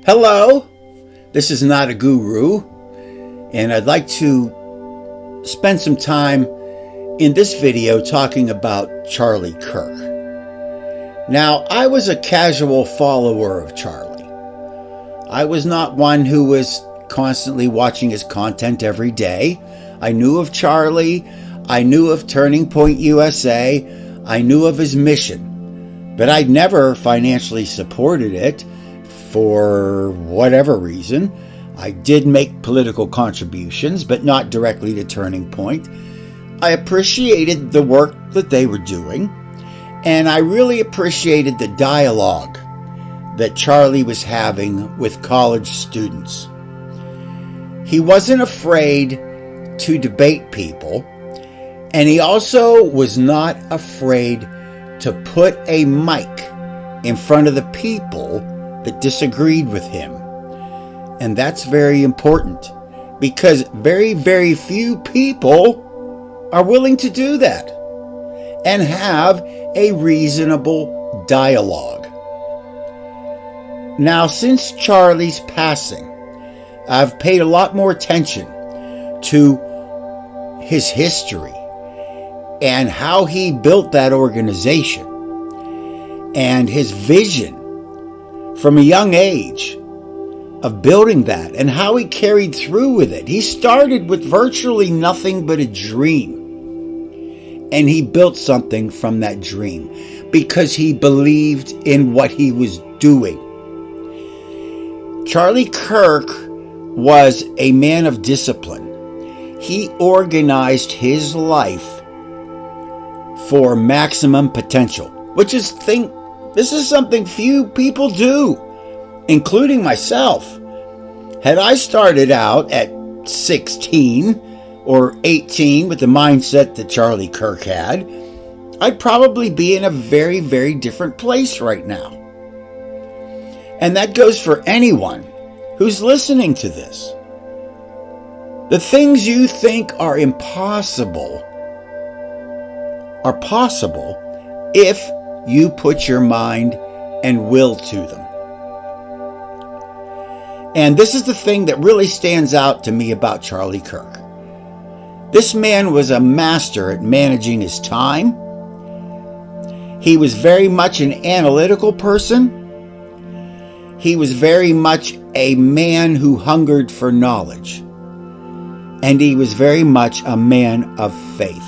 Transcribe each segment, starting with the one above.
Hello, this is not a guru, and I'd like to spend some time in this video talking about Charlie Kirk. Now, I was a casual follower of Charlie. I was not one who was constantly watching his content every day. I knew of Charlie, I knew of Turning Point USA, I knew of his mission, but I'd never financially supported it. For whatever reason. I did make political contributions, but not directly to Turning Point. I appreciated the work that they were doing, and I really appreciated the dialogue that Charlie was having with college students. He wasn't afraid to debate people, and he also was not afraid to put a mic in front of the people that disagreed with him. And that's very important because very, very few people are willing to do that and have a reasonable dialogue. Now, since Charlie's passing, I've paid a lot more attention to his history and how he built that organization and his vision from a young age of building that and how he carried through with it. He started with virtually nothing but a dream, and he built something from that dream because he believed in what he was doing. Charlie Kirk was a man of discipline. He organized his life for maximum potential, which is this is something few people do, including myself. Had I started out at 16 or 18 with the mindset that Charlie Kirk had, I'd probably be in a very, very different place right now. And that goes for anyone who's listening to this. The things you think are impossible are possible if you put your mind and will to them. And this is the thing that really stands out to me about Charlie Kirk. This man was a master at managing his time. He was very much an analytical person. He was very much a man who hungered for knowledge. And he was very much a man of faith.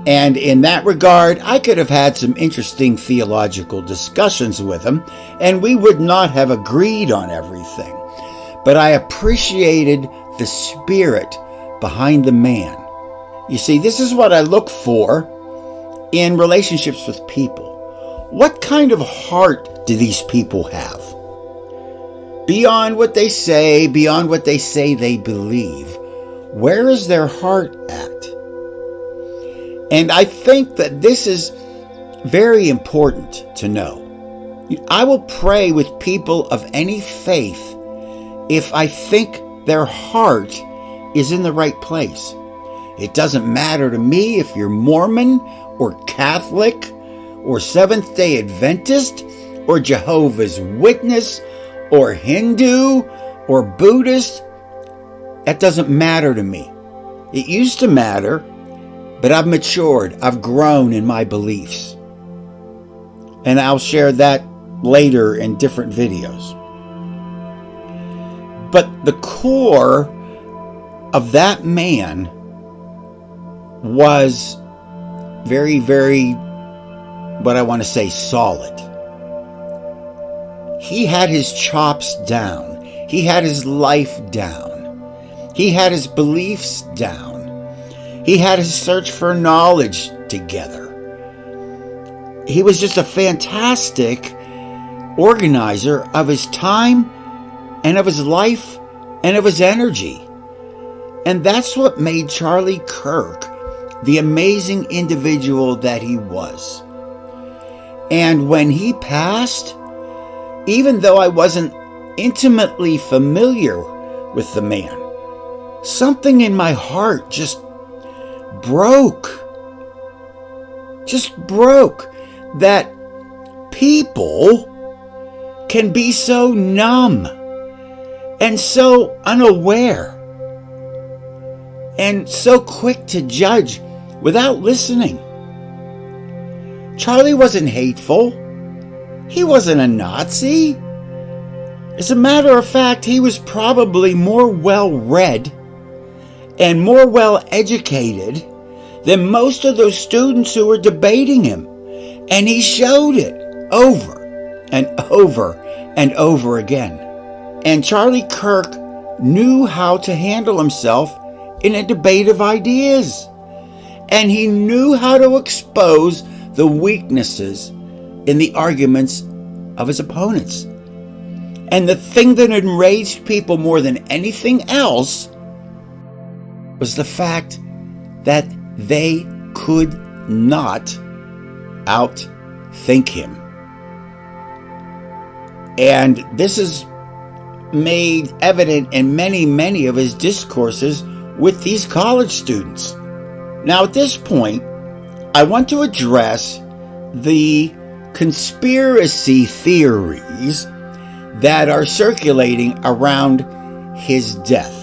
And in that regard, I could have had some interesting theological discussions with him, and we would not have agreed on everything. But I appreciated the spirit behind the man. You see, this is what I look for in relationships with people. What kind of heart do these people have? Beyond what they say they believe, where is their heart at? And I think that this is very important to know. I will pray with people of any faith if I think their heart is in the right place. It doesn't matter to me if you're Mormon or Catholic or Seventh-day Adventist or Jehovah's Witness or Hindu or Buddhist. That doesn't matter to me. It used to matter. But I've matured, I've grown in my beliefs. And I'll share that later in different videos. But the core of that man was very, very, what I want to say, solid. He had his chops down. He had his life down. He had his beliefs down. He had his search for knowledge together. He was just a fantastic organizer of his time and of his life and of his energy. And that's what made Charlie Kirk the amazing individual that he was. And when he passed, even though I wasn't intimately familiar with the man, something in my heart just broke that people can be so numb and so unaware and so quick to judge without listening. Charlie wasn't hateful. He wasn't a Nazi. As a matter of fact, he was probably more well-read and more well-educated than most of those students who were debating him. And he showed it over and over and over again. And Charlie Kirk knew how to handle himself in a debate of ideas. And he knew how to expose the weaknesses in the arguments of his opponents. And the thing that enraged people more than anything else was the fact that they could not outthink him. And this is made evident in many of his discourses with these college students. Now, at this point, I want to address the conspiracy theories that are circulating around his death.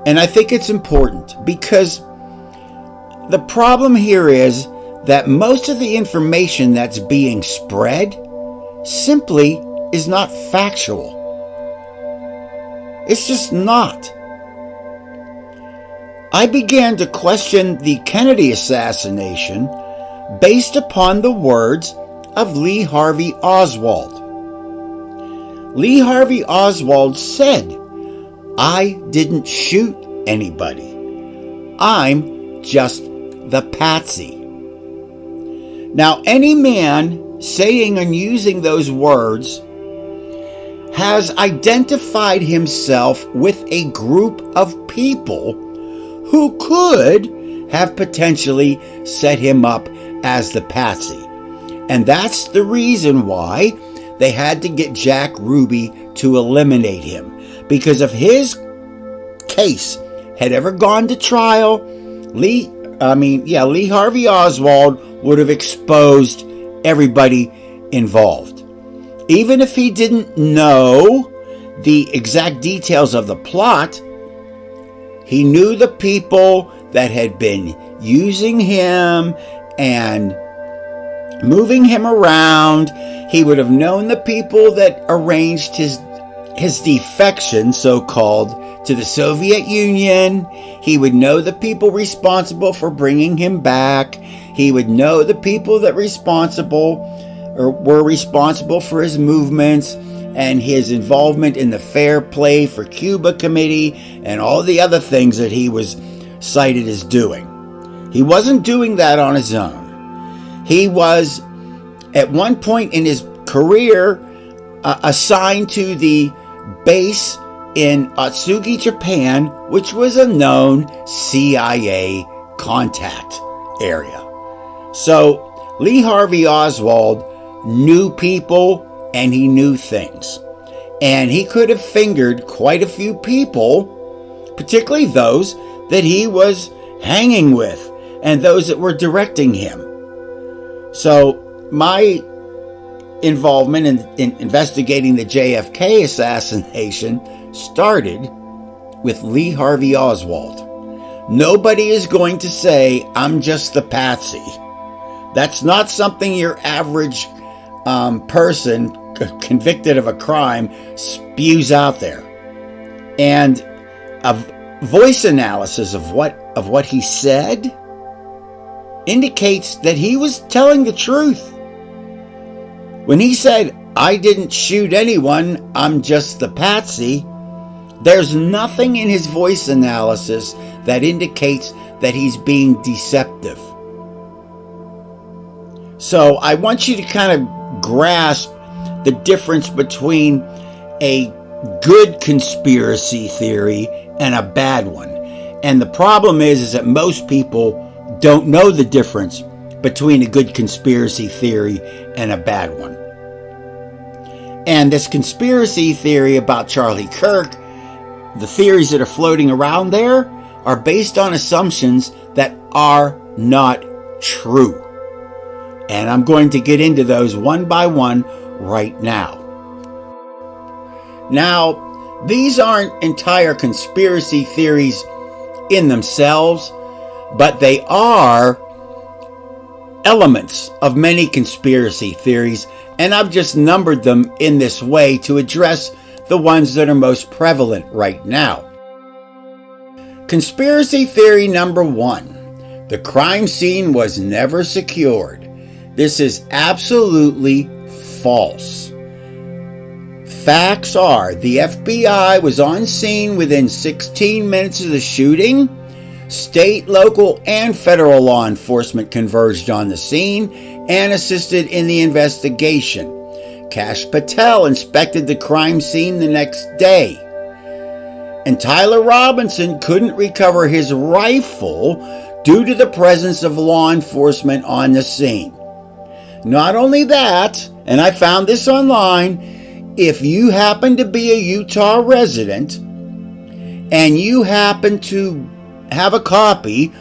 And I think it's important because the problem here is that most of the information that's being spread simply is not factual. It's just not. I began to question the Kennedy assassination based upon the words of Lee Harvey Oswald. Lee Harvey Oswald said, "I didn't shoot anybody. I'm just the patsy." Now, any man saying and using those words has identified himself with a group of people who could have potentially set him up as the patsy. And that's the reason why they had to get Jack Ruby to eliminate him. Because if his case had ever gone to trial, Lee Harvey Oswald would have exposed everybody involved. Even if he didn't know the exact details of the plot, he knew the people that had been using him and moving him around. He would have known the people that arranged his defection, so-called, to the Soviet Union. He would know the people responsible for bringing him back. He would know the people that were responsible for his movements and his involvement in the Fair Play for Cuba Committee and all the other things that he was cited as doing. He wasn't doing that on his own. He was, at one point in his career, assigned to the base in Atsugi, Japan, which was a known CIA contact area. So Lee Harvey Oswald knew people and he knew things. And he could have fingered quite a few people, particularly those that he was hanging with and those that were directing him. So my involvement in investigating the JFK assassination started with Lee Harvey Oswald. Nobody is going to say, "I'm just the patsy." That's not something your average person convicted of a crime spews out there. And a voice analysis of what he said indicates that he was telling the truth. When he said, "I didn't shoot anyone, I'm just the patsy," there's nothing in his voice analysis that indicates that he's being deceptive. So I want you to kind of grasp the difference between a good conspiracy theory and a bad one. And the problem is that most people don't know the difference between a good conspiracy theory and a bad one. And this conspiracy theory about Charlie Kirk, the theories that are floating around there, are based on assumptions that are not true. And I'm going to get into those one by one right now. Now, these aren't entire conspiracy theories in themselves, but they are elements of many conspiracy theories, and I've just numbered them in this way to address the ones that are most prevalent right now. Conspiracy theory number 1. The crime scene was never secured. This is absolutely false. Facts are, the FBI was on scene within 16 minutes of the shooting. State, local, and federal law enforcement converged on the scene and assisted in the investigation. Kash Patel inspected the crime scene the next day. And Tyler Robinson couldn't recover his rifle due to the presence of law enforcement on the scene. Not only that, and I found this online, if you happen to be a Utah resident and you happen to have a copy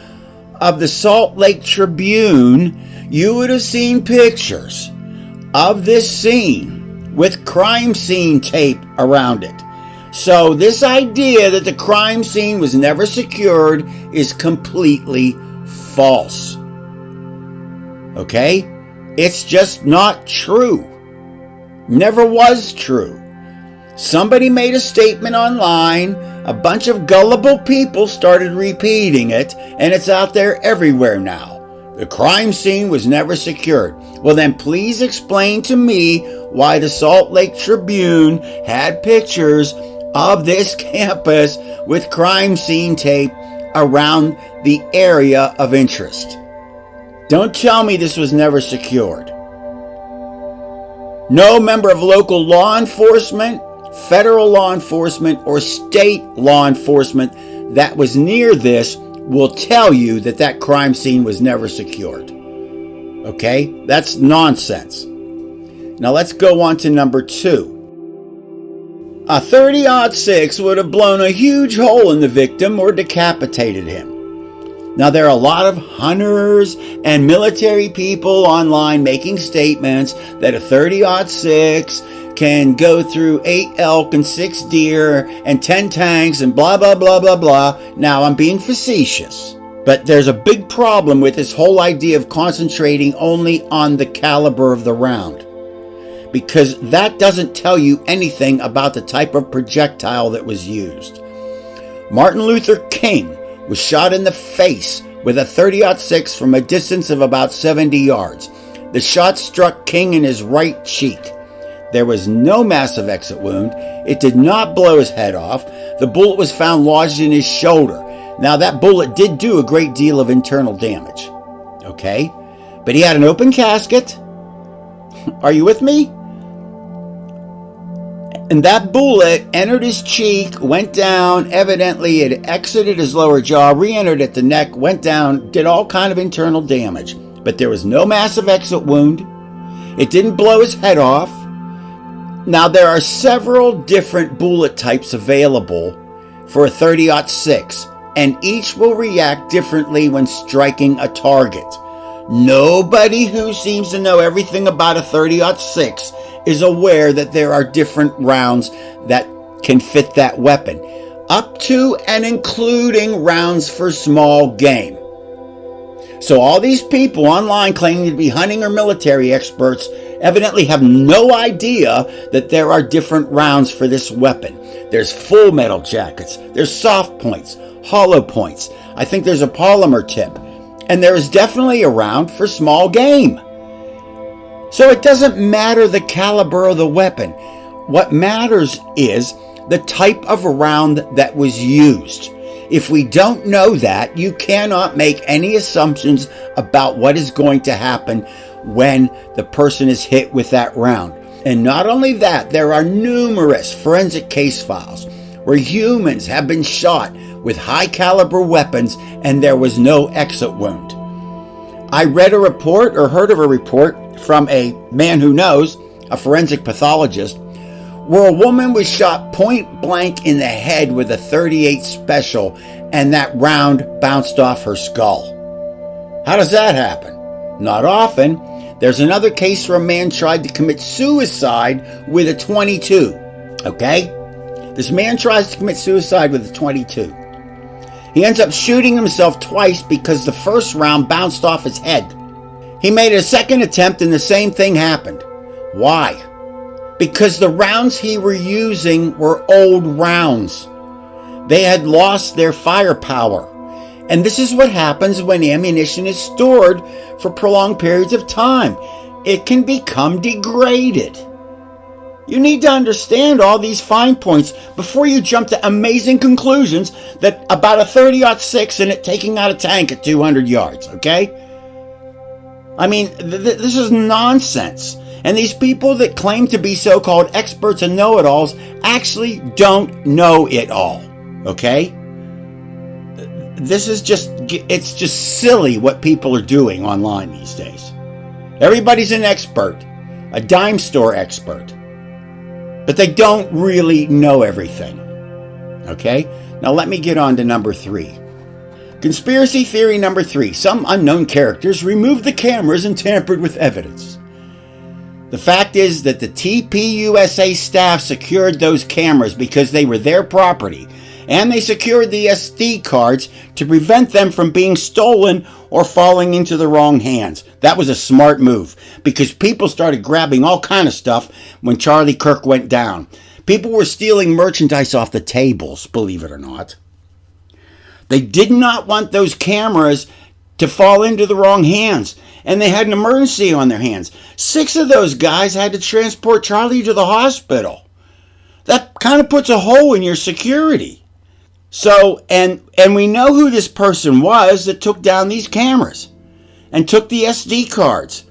of the Salt Lake Tribune, you would have seen pictures of this scene with crime scene tape around it. So this idea that the crime scene was never secured is completely false. Okay? It's just not true. Never was true. Somebody made a statement online, a bunch of gullible people started repeating it, and it's out there everywhere now. The crime scene was never secured. Well, then please explain to me why the Salt Lake Tribune had pictures of this campus with crime scene tape around the area of interest. Don't tell me this was never secured. No member of local law enforcement, federal law enforcement, or state law enforcement that was near this will tell you that that crime scene was never secured. Okay? That's nonsense. Now let's go on to number 2. A 30-06 would have blown a huge hole in the victim or decapitated him. Now, there are a lot of hunters and military people online making statements that a 30-06 can go through 8 elk and 6 deer and 10 tanks and blah, blah, blah, blah, blah. Now, I'm being facetious, but there's a big problem with this whole idea of concentrating only on the caliber of the round, because that doesn't tell you anything about the type of projectile that was used. Martin Luther King was shot in the face with a 30-06 from a distance of about 70 yards. The shot struck King in his right cheek. There was no massive exit wound. It did not blow his head off. The bullet was found lodged in his shoulder. Now, that bullet did do a great deal of internal damage. Okay? But he had an open casket. Are you with me? And that bullet entered his cheek, went down. Evidently, it exited his lower jaw, re-entered at the neck, went down, did all kind of internal damage. But there was no massive exit wound. It didn't blow his head off. Now, there are several different bullet types available for a 30-06, and each will react differently when striking a target. Nobody who seems to know everything about a 30-06 is aware that there are different rounds that can fit that weapon, up to and including rounds for small game. So all these people online claiming to be hunting or military experts evidently have no idea that there are different rounds for this weapon. There's full metal jackets, there's soft points, hollow points. I think there's a polymer tip, and there is definitely a round for small game. So it doesn't matter the caliber of the weapon. What matters is the type of round that was used. If we don't know that, you cannot make any assumptions about what is going to happen when the person is hit with that round. And not only that, there are numerous forensic case files where humans have been shot with high caliber weapons and there was no exit wound. I read a report or heard of a report from a man who knows, a forensic pathologist, where a woman was shot point blank in the head with a .38 special and that round bounced off her skull. How does that happen? Not often. There's another case where a man tried to commit suicide with a .22. Okay? This man tries to commit suicide with a .22. He ends up shooting himself twice because the first round bounced off his head. He made a second attempt and the same thing happened. Why? Because the rounds he were using were old rounds. They had lost their firepower. And this is what happens when ammunition is stored for prolonged periods of time. It can become degraded. You need to understand all these fine points before you jump to amazing conclusions that about a 30-06 and it taking out a tank at 200 yards, okay? I mean, this is nonsense. And these people that claim to be so-called experts and know-it-alls actually don't know it all, okay? This is it's just silly what people are doing online these days. Everybody's an expert, a dime store expert, but they don't really know everything, okay? Now let me get on to number 3. Conspiracy theory number 3. Some unknown characters removed the cameras and tampered with evidence. The fact is that the TPUSA staff secured those cameras because they were their property, and they secured the SD cards to prevent them from being stolen or falling into the wrong hands. That was a smart move because people started grabbing all kind of stuff when Charlie Kirk went down. People were stealing merchandise off the tables, believe it or not. They did not want those cameras to fall into the wrong hands, and they had an emergency on their hands. 6 of those guys had to transport Charlie to the hospital. That kind of puts a hole in your security. So, and we know who this person was that took down these cameras and took the SD cards.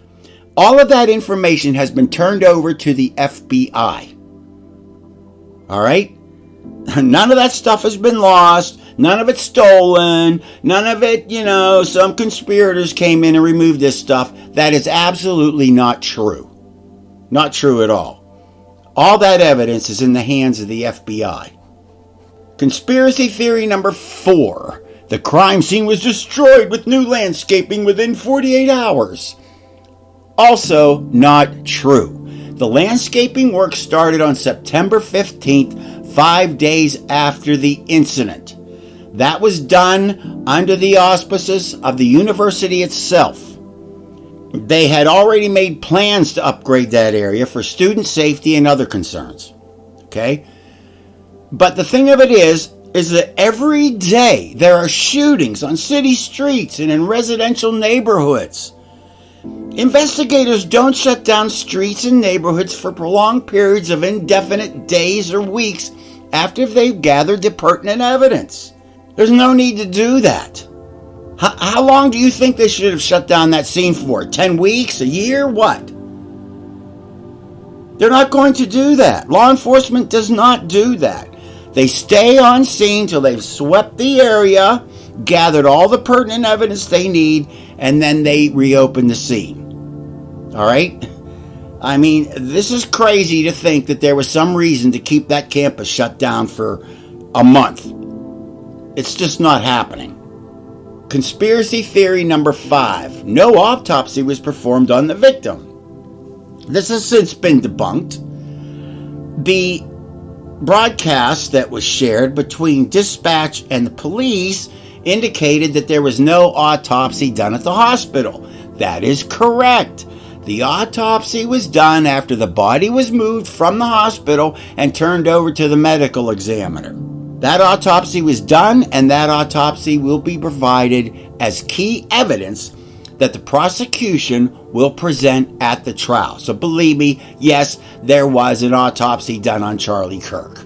All of that information has been turned over to the FBI. All right? None of that stuff has been lost. None of it's stolen. None of it, some conspirators came in and removed this stuff. That is absolutely not true. Not true at all. All that evidence is in the hands of the FBI. Conspiracy theory number 4. The crime scene was destroyed with new landscaping within 48 hours. Also not true. The landscaping work started on September 15th, 5 days after the incident. That was done under the auspices of the university itself. They had already made plans to upgrade that area for student safety and other concerns. Okay? But the thing of it is that every day there are shootings on city streets and in residential neighborhoods. Investigators don't shut down streets and neighborhoods for prolonged periods of indefinite days or weeks after they've gathered the pertinent evidence. There's no need to do that. How long do you think they should have shut down that scene for? 10 weeks? A year? What? They're not going to do that. Law enforcement does not do that. They stay on scene till they've swept the area, gathered all the pertinent evidence they need, and then they reopen the scene. All right? I mean, this is crazy to think that there was some reason to keep that campus shut down for a month. It's just not happening. Conspiracy theory number 5. No autopsy was performed on the victim. This has since been debunked. The broadcast that was shared between dispatch and the police indicated that there was no autopsy done at the hospital. That is correct. The autopsy was done after the body was moved from the hospital and turned over to the medical examiner. That autopsy was done, and that autopsy will be provided as key evidence that the prosecution will present at the trial. So believe me, yes, there was an autopsy done on Charlie Kirk.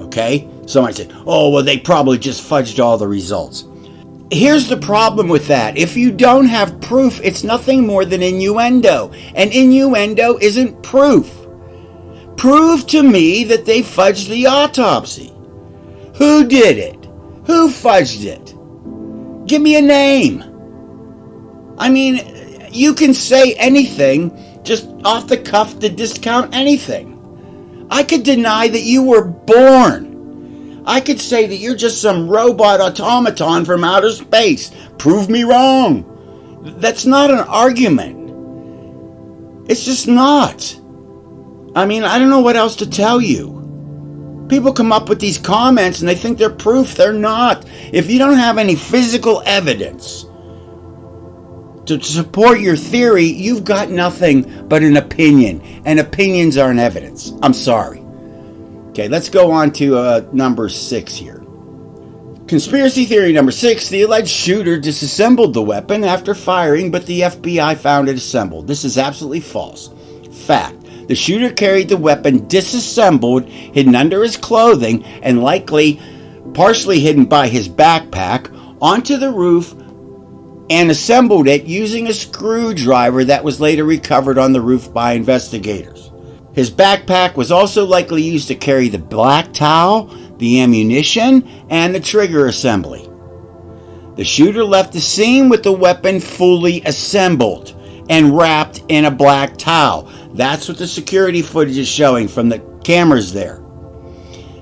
Okay? Somebody said, oh, well, they probably just fudged all the results. Here's the problem with that. If you don't have proof, it's nothing more than innuendo. And innuendo isn't proof. Prove to me that they fudged the autopsy. Who did it? Who fudged it? Give me a name. I mean, you can say anything just off the cuff to discount anything. I could deny that you were born. I could say that you're just some robot automaton from outer space. Prove me wrong. That's not an argument. It's just not. I mean, I don't know what else to tell you. People come up with these comments and they think they're proof. They're not. If you don't have any physical evidence to support your theory, you've got nothing but an opinion. And opinions aren't evidence. I'm sorry. Okay, let's go on to number 6 here. Conspiracy theory number 6, the alleged shooter disassembled the weapon after firing, but the FBI found it assembled. This is absolutely false. Fact, the shooter carried the weapon disassembled, hidden under his clothing, and likely partially hidden by his backpack, onto the roof and assembled it using a screwdriver that was later recovered on the roof by investigators. His backpack was also likely used to carry the black towel, the ammunition, and the trigger assembly. The shooter left the scene with the weapon fully assembled and wrapped in a black towel. That's what the security footage is showing from the cameras there.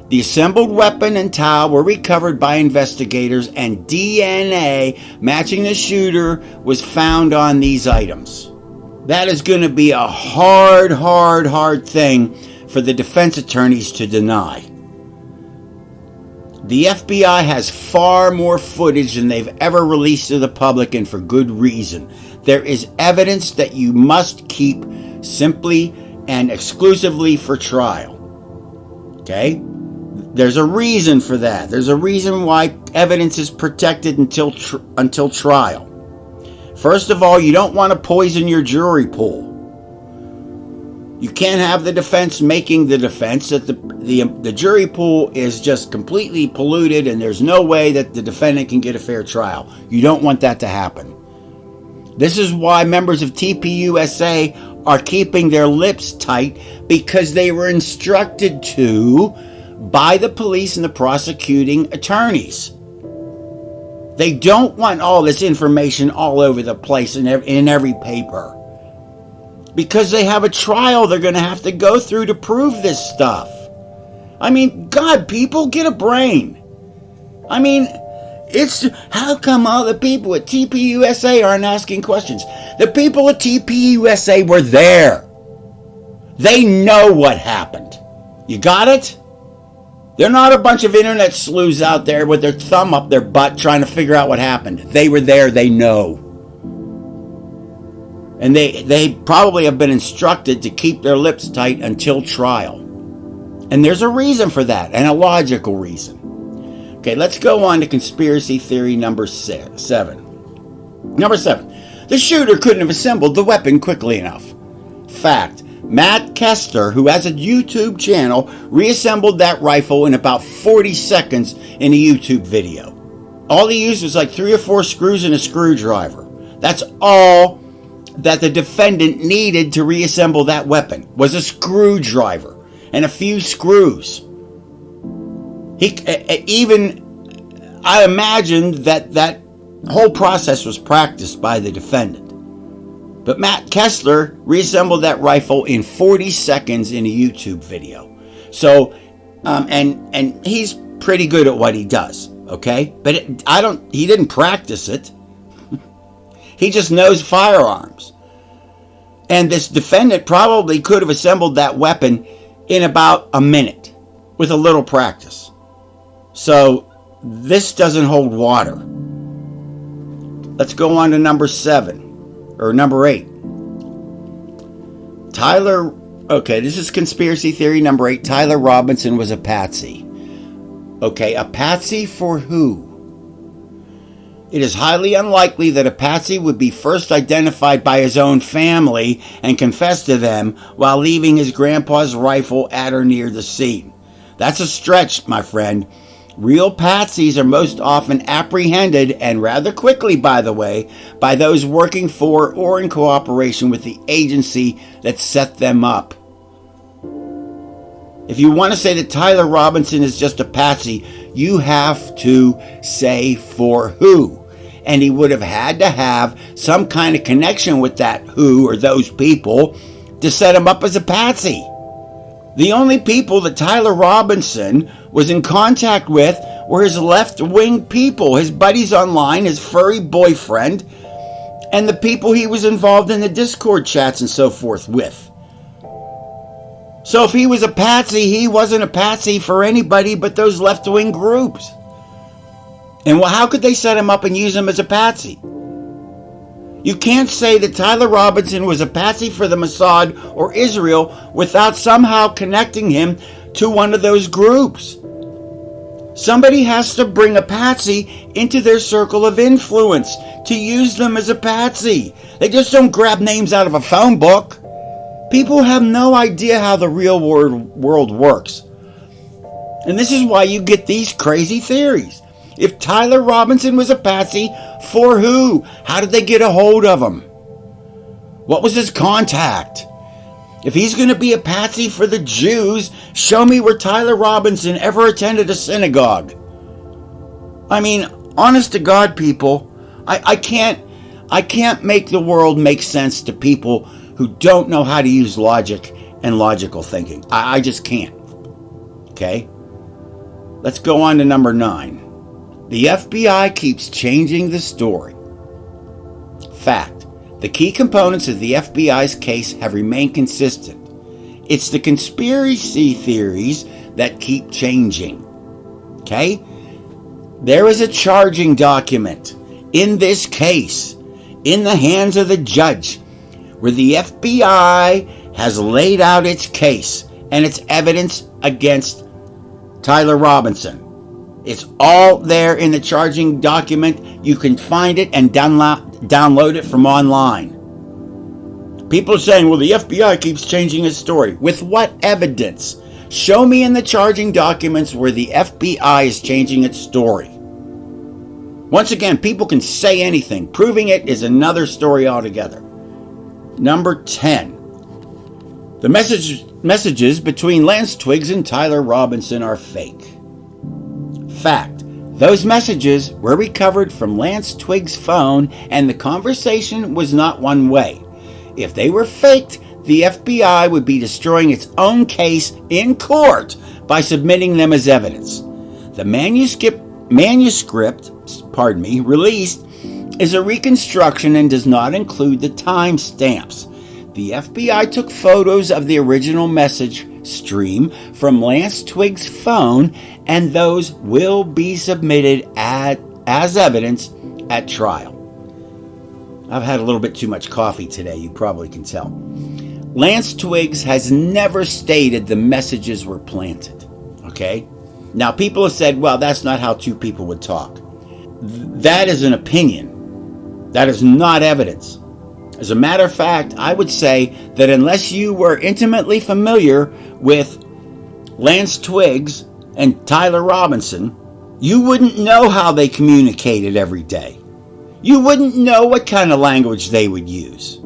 The assembled weapon and towel were recovered by investigators, and DNA matching the shooter was found on these items. That is going to be a hard thing for the defense attorneys to deny. The FBI has far more footage than they've ever released to the public, and for good reason. There is evidence that you must keep simply and exclusively for trial. Okay? There's a reason for that. There's a reason why evidence is protected until trial. First of all, you don't want to poison your jury pool. You can't have the defense making the defense that the jury pool is just completely polluted and there's no way that the defendant can get a fair trial. You don't want that to happen. This is why members of TPUSA are keeping their lips tight, because they were instructed to by the police and the prosecuting attorneys. They don't want all this information all over the place in every paper. Because they have a trial they're going to have to go through to prove this stuff. I mean, God, people, get a brain. I mean, how come all the people at TPUSA aren't asking questions? The people at TPUSA were there. They know what happened. You got it? They're not a bunch of internet sleuths out there with their thumb up their butt trying to figure out what happened. They were there. They know. And they probably have been instructed to keep their lips tight until trial. And there's a reason for that, and a logical reason. Okay, let's go on to conspiracy theory number 7. Number 7. The shooter couldn't have assembled the weapon quickly enough. Fact. Matt Kester, who has a YouTube channel, reassembled that rifle in about 40 seconds in a YouTube video. All he used was like 3 or 4 screws and a screwdriver. That's all that the defendant needed to reassemble that weapon, was a screwdriver and a few screws. I imagined that whole process was practiced by the defendant. But Matt Kessler reassembled that rifle in 40 seconds in a YouTube video. So, and he's pretty good at what he does, okay? But he didn't practice it. He just knows firearms. And this defendant probably could have assembled that weapon in about a minute with a little practice. So this doesn't hold water. Let's go on to number 8. This is conspiracy theory number 8. Tyler Robinson was a patsy. Okay, a patsy for who? It is highly unlikely that a patsy would be first identified by his own family and confess to them while leaving his grandpa's rifle at or near the scene. That's a stretch, my friend. Real patsies are most often apprehended, and rather quickly, by the way, by those working for or in cooperation with the agency that set them up. If you want to say that Tyler Robinson is just a patsy, you have to say for who. And he would have had to have some kind of connection with that who or those people to set him up as a patsy. The only people that Tyler Robinson was in contact with were his left-wing people, his buddies online, his furry boyfriend, and the people he was involved in the Discord chats and so forth with. So if he was a patsy, he wasn't a patsy for anybody but those left-wing groups. And how could they set him up and use him as a patsy? You can't say that Tyler Robinson was a patsy for the Mossad or Israel without somehow connecting him to one of those groups. Somebody has to bring a patsy into their circle of influence to use them as a patsy. They just don't grab names out of a phone book. People have no idea how the real world works. And this is why you get these crazy theories. If Tyler Robinson was a patsy, for who? How did they get a hold of him? What was his contact? If he's going to be a patsy for the Jews, show me where Tyler Robinson ever attended a synagogue. I mean, honest to God, people, I can't make the world make sense to people who don't know how to use logic and logical thinking. I just can't. Okay? Let's go on to number 9. The FBI keeps changing the story. Fact. The key components of the FBI's case have remained consistent. It's the conspiracy theories that keep changing. Okay? There is a charging document in this case, in the hands of the judge, where the FBI has laid out its case and its evidence against Tyler Robinson. It's all there in the charging document. You can find it and download it from online. People are saying, well, the FBI keeps changing its story. With what evidence? Show me in the charging documents where the FBI is changing its story. Once again, people can say anything. Proving it is another story altogether. Number 10. The messages between Lance Twiggs and Tyler Robinson are fake. Fact. Those messages were recovered from Lance Twiggs' phone, and the conversation was not one way. If they were faked, the FBI would be destroying its own case in court by submitting them as evidence. The manuscript released is a reconstruction and does not include the time stamps. The FBI took photos of the original message stream from Lance Twiggs' phone, and those will be submitted as evidence at trial. I've had a little bit too much coffee today, you probably can tell. Lance Twiggs has never stated the messages were planted. Okay? Now, people have said, well, that's not how two people would talk. That is an opinion. That is not evidence. As a matter of fact, I would say that unless you were intimately familiar with Lance Twiggs and Tyler Robinson, you wouldn't know how they communicated every day. You wouldn't know what kind of language they would use.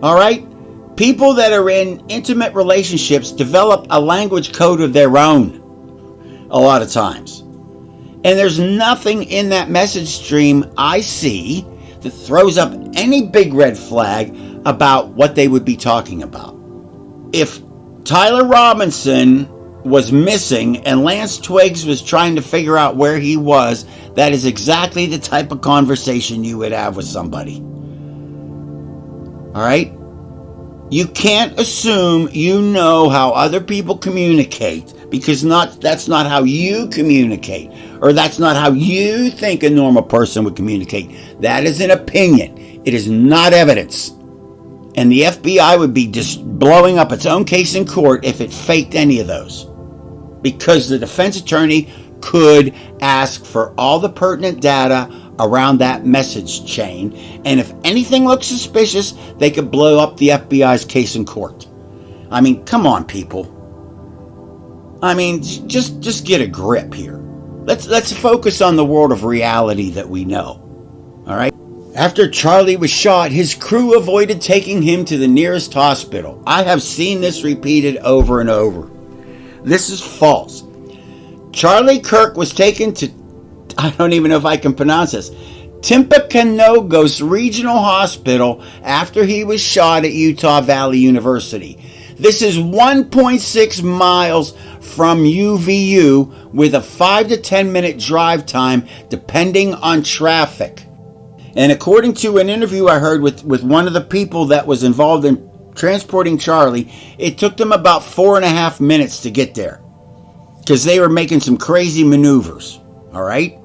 All right? People that are in intimate relationships develop a language code of their own a lot of times. And there's nothing in that message stream I see that throws up any big red flag about what they would be talking about. If Tyler Robinson was missing and Lance Twiggs was trying to figure out where he was, that is exactly the type of conversation you would have with somebody. All right? You can't assume you know how other people communicate, because that's not how you communicate, or that's not how you think a normal person would communicate. That is an opinion. It is not evidence. And the FBI would be just blowing up its own case in court if it faked any of those, because the defense attorney could ask for all the pertinent data around that message chain, and if anything looks suspicious, they could blow up the FBI's case in court. I mean, come on, people. I mean, just get a grip here. Let's focus on the world of reality that we know. All right? After Charlie was shot, his crew avoided taking him to the nearest hospital. I have seen this repeated over and over. This is false. Charlie Kirk was taken to, I don't even know if I can pronounce this, Timpanogos Regional Hospital after he was shot at Utah Valley University. This is 1.6 miles from UVU with a 5 to 10 minute drive time depending on traffic. And according to an interview I heard with one of the people that was involved in transporting Charlie, it took them about 4.5 minutes to get there because they were making some crazy maneuvers. All right?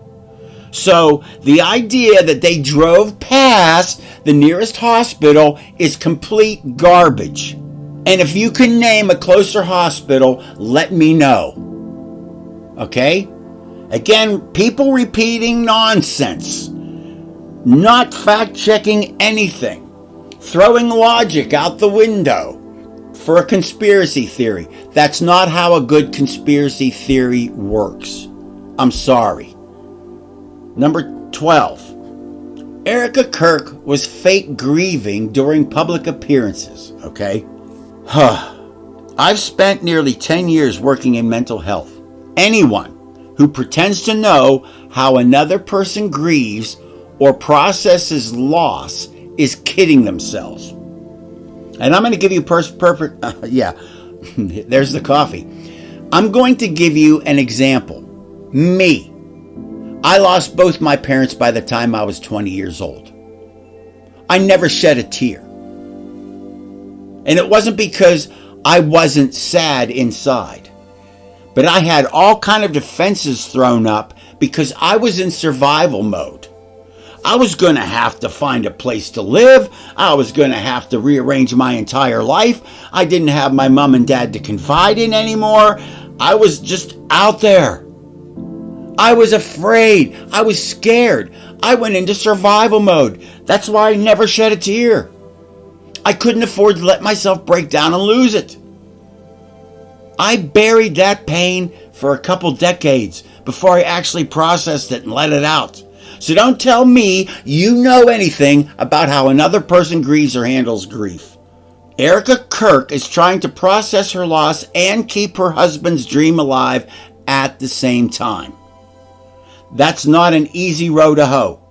So the idea that they drove past the nearest hospital is complete garbage. And if you can name a closer hospital, let me know. Okay? Again, people repeating nonsense, not fact-checking anything, throwing logic out the window for a conspiracy theory. That's not how a good conspiracy theory works. I'm sorry. Number 12. Erica Kirk was fake grieving during public appearances, okay? I've spent nearly 10 years working in mental health. Anyone who pretends to know how another person grieves or processes loss is kidding themselves. And I'm going to give you there's the coffee. I'm going to give you an example. Me. I lost both my parents by the time I was 20 years old. I never shed a tear. And it wasn't because I wasn't sad inside, but I had all kind of defenses thrown up because I was in survival mode. I was going to have to find a place to live. I was going to have to rearrange my entire life. I didn't have my mom and dad to confide in anymore. I was just out there. I was afraid. I was scared. I went into survival mode. That's why I never shed a tear. I couldn't afford to let myself break down and lose it. I buried that pain for a couple decades before I actually processed it and let it out. So don't tell me you know anything about how another person grieves or handles grief. Erica Kirk is trying to process her loss and keep her husband's dream alive at the same time. That's not an easy row to hoe.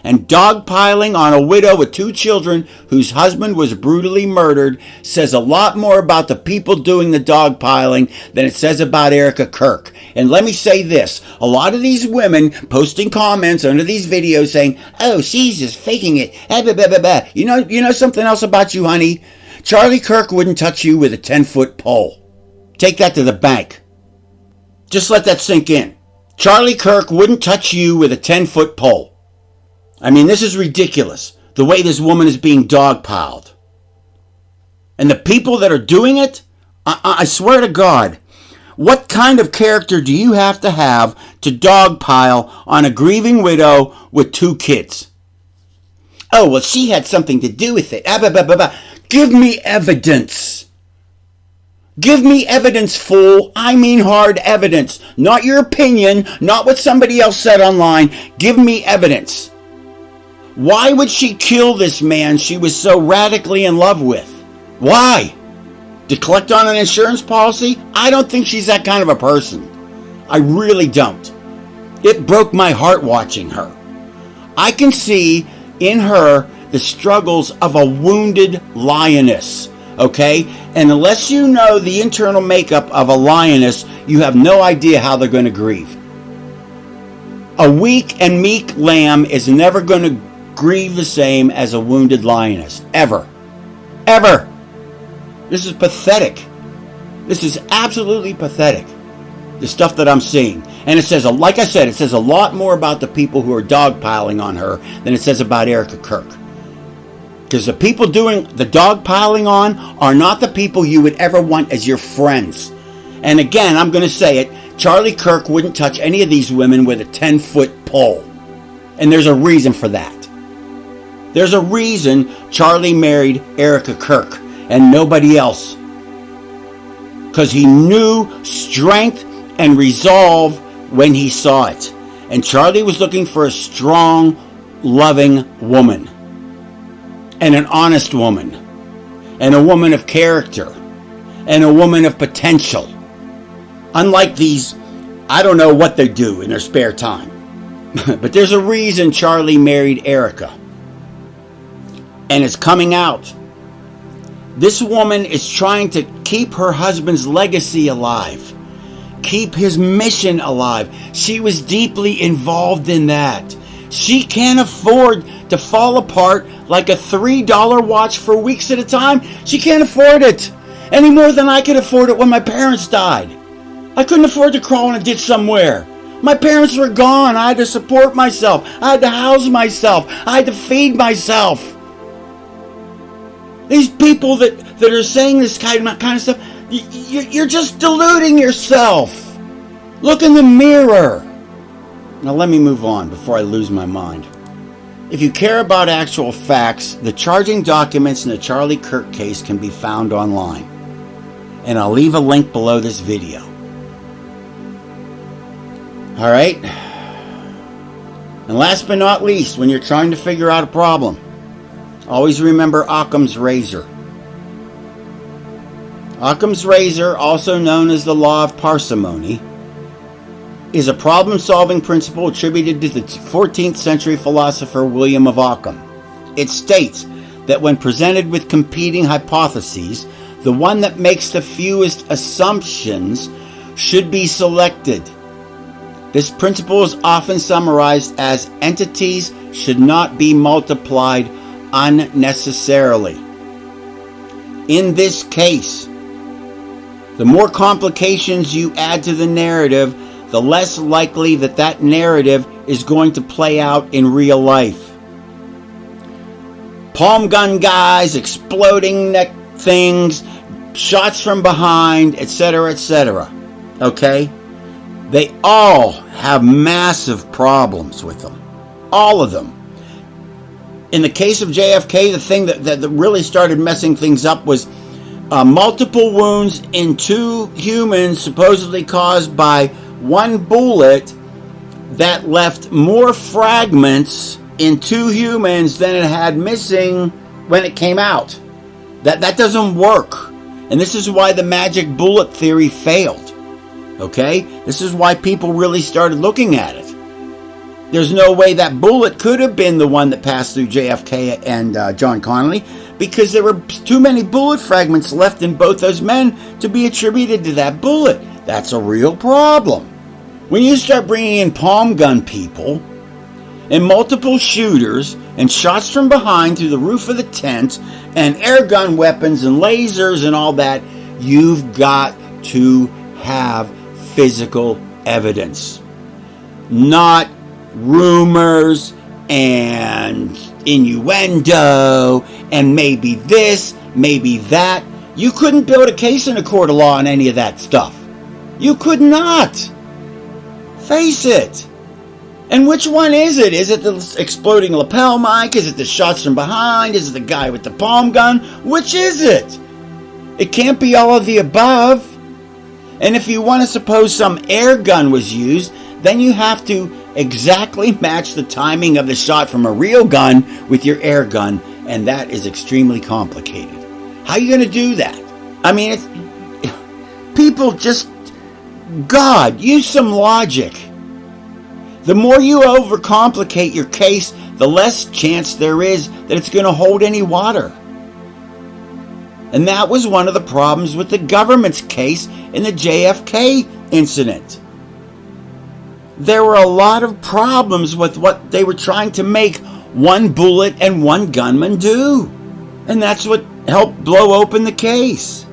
And dogpiling on a widow with 2 children whose husband was brutally murdered says a lot more about the people doing the dogpiling than it says about Erica Kirk. And let me say this, a lot of these women posting comments under these videos saying, oh, she's just faking it. You know something else about you, honey? Charlie Kirk wouldn't touch you with a 10-foot pole. Take that to the bank. Just let that sink in. Charlie Kirk wouldn't touch you with a 10-foot pole. I mean, this is ridiculous, the way this woman is being dogpiled. And the people that are doing it, I swear to God, what kind of character do you have to dogpile on a grieving widow with 2 kids? Oh, well, she had something to do with it. Give me evidence. Give me evidence, fool. I mean hard evidence. Not your opinion, not what somebody else said online. Give me evidence. Why would she kill this man she was so radically in love with? Why? To collect on an insurance policy? I don't think she's that kind of a person. I really don't. It broke my heart watching her. I can see in her the struggles of a wounded lioness, okay? And unless you know the internal makeup of a lioness, you have no idea how they're going to grieve. A weak and meek lamb is never going to grieve the same as a wounded lioness. Ever. Ever. This is pathetic. This is absolutely pathetic. The stuff that I'm seeing. And it says, like I said, it says a lot more about the people who are dogpiling on her than it says about Erica Kirk. Because the people doing the dogpiling on are not the people you would ever want as your friends. And again, I'm going to say it, Charlie Kirk wouldn't touch any of these women with a 10-foot pole. And there's a reason for that. There's a reason Charlie married Erica Kirk and nobody else. Because he knew strength and resolve when he saw it. And Charlie was looking for a strong, loving woman. And an honest woman. And a woman of character. And a woman of potential. Unlike these, I don't know what they do in their spare time. But there's a reason Charlie married Erica. And it's coming out. This woman is trying to keep her husband's legacy alive. Keep his mission alive. She was deeply involved in that. She can't afford to fall apart like a $3 watch for weeks at a time. She can't afford it any more than I could afford it when my parents died. I couldn't afford to crawl in a ditch somewhere. My parents were gone. I had to support myself. I had to house myself. I had to feed myself. These people that are saying this kind of stuff, you're just deluding yourself. Look in the mirror. Now let me move on before I lose my mind. If you care about actual facts, the charging documents in the Charlie Kirk case can be found online. And I'll leave a link below this video. Alright? And last but not least, when you're trying to figure out a problem, always remember Occam's razor. Occam's razor, also known as the law of parsimony, is a problem-solving principle attributed to the 14th century philosopher William of Ockham. It states that when presented with competing hypotheses, the one that makes the fewest assumptions should be selected. This principle is often summarized as entities should not be multiplied unnecessarily. In this case, the more complications you add to the narrative, the less likely that narrative is going to play out in real life. Palm gun guys, exploding neck things, shots from behind, etc., etc. Okay? They all have massive problems with them. All of them. In the case of JFK, the thing that really started messing things up was multiple wounds in 2 humans supposedly caused by one bullet that left more fragments in 2 humans than it had missing when it came out. That doesn't work. And this is why the magic bullet theory failed. Okay? This is why people really started looking at it. There's no way that bullet could have been the one that passed through JFK and John Connally, because there were too many bullet fragments left in both those men to be attributed to that bullet. That's a real problem. When you start bringing in palm gun people and multiple shooters and shots from behind through the roof of the tent and air gun weapons and lasers and all that, you've got to have physical evidence. Not rumors and innuendo and maybe this, maybe that. You couldn't build a case in a court of law on any of that stuff. You could not. Face it. And which one is it? Is it the exploding lapel mic? Is it the shots from behind? Is it the guy with the palm gun? Which is it? It can't be all of the above. And if you want to suppose some air gun was used, then you have to exactly match the timing of the shot from a real gun with your air gun, and that is extremely complicated. How are you going to do that? I mean, people just, God, use some logic. The more you overcomplicate your case, the less chance there is that it's going to hold any water. And that was one of the problems with the government's case in the JFK incident. There were a lot of problems with what they were trying to make one bullet and one gunman do. And that's what helped blow open the case.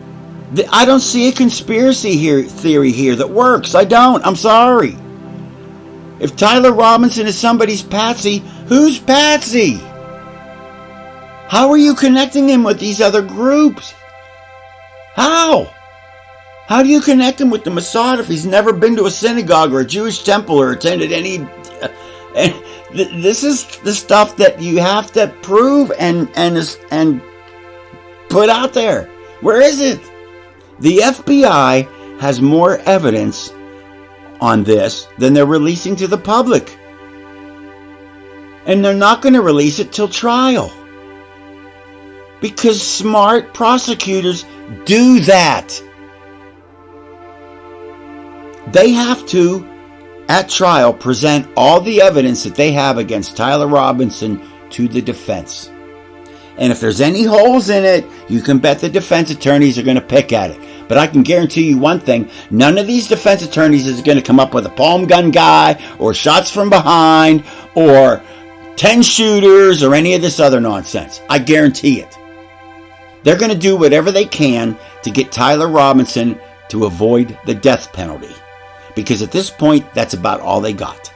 I don't see a conspiracy theory here that works. I don't. I'm sorry. If Tyler Robinson is somebody's patsy, who's Patsy? How are you connecting him with these other groups? How? How do you connect him with the Mossad if he's never been to a synagogue or a Jewish temple or attended any... This is the stuff that you have to prove and put out there. Where is it? The FBI has more evidence on this than they're releasing to the public. And they're not going to release it till trial. Because smart prosecutors do that. They have to, at trial, present all the evidence that they have against Tyler Robinson to the defense. And if there's any holes in it, you can bet the defense attorneys are going to pick at it. But I can guarantee you one thing, none of these defense attorneys is going to come up with a palm gun guy or shots from behind or 10 shooters or any of this other nonsense. I guarantee it. They're going to do whatever they can to get Tyler Robinson to avoid the death penalty. Because at this point, that's about all they got.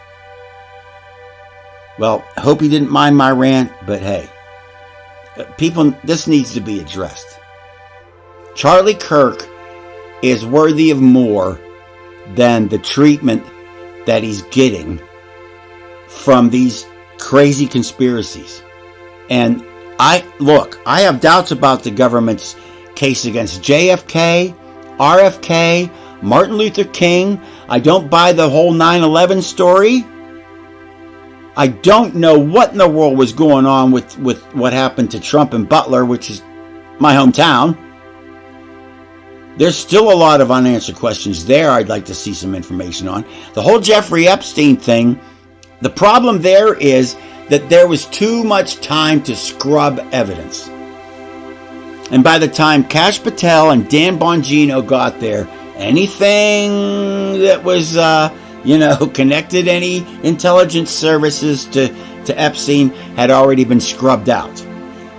Well, I hope you didn't mind my rant, but hey, people, this needs to be addressed. Charlie Kirk is worthy of more than the treatment that he's getting from these crazy conspiracies. And I have doubts about the government's case against JFK, RFK, Martin Luther King. I don't buy the whole 9/11 story. I don't know what in the world was going on with what happened to Trump and Butler, which is my hometown. There's still a lot of unanswered questions there I'd like to see some information on. The whole Jeffrey Epstein thing, the problem there is that there was too much time to scrub evidence. And by the time Kash Patel and Dan Bongino got there, anything that was, connected any intelligence services to Epstein had already been scrubbed out.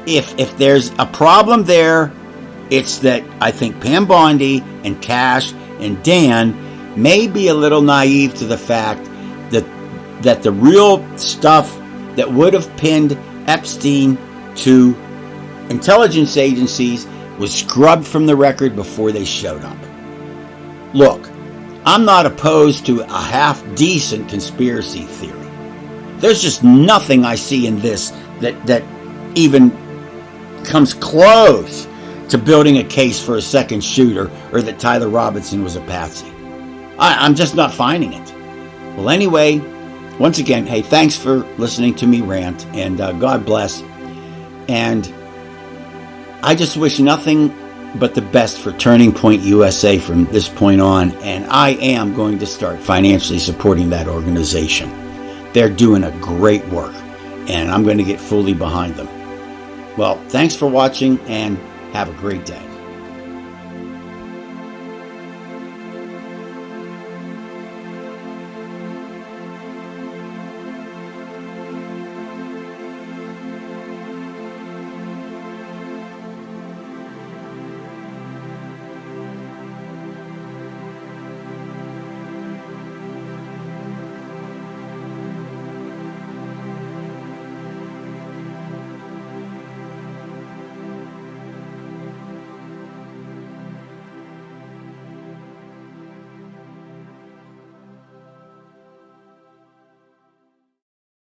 If there's a problem there, it's that I think Pam Bondi and Kash and Dan may be a little naive to the fact that the real stuff that would have pinned Epstein to intelligence agencies was scrubbed from the record before they showed up. Look, I'm not opposed to a half-decent conspiracy theory. There's just nothing I see in this that even comes close to building a case for a second shooter or that Tyler Robinson was a patsy. I'm just not finding it. Well, anyway, once again, hey, thanks for listening to me rant, and God bless. And I just wish nothing but the best for Turning Point USA from this point on, and I am going to start financially supporting that organization. They're doing a great work, and I'm going to get fully behind them. Well, thanks for watching, and have a great day.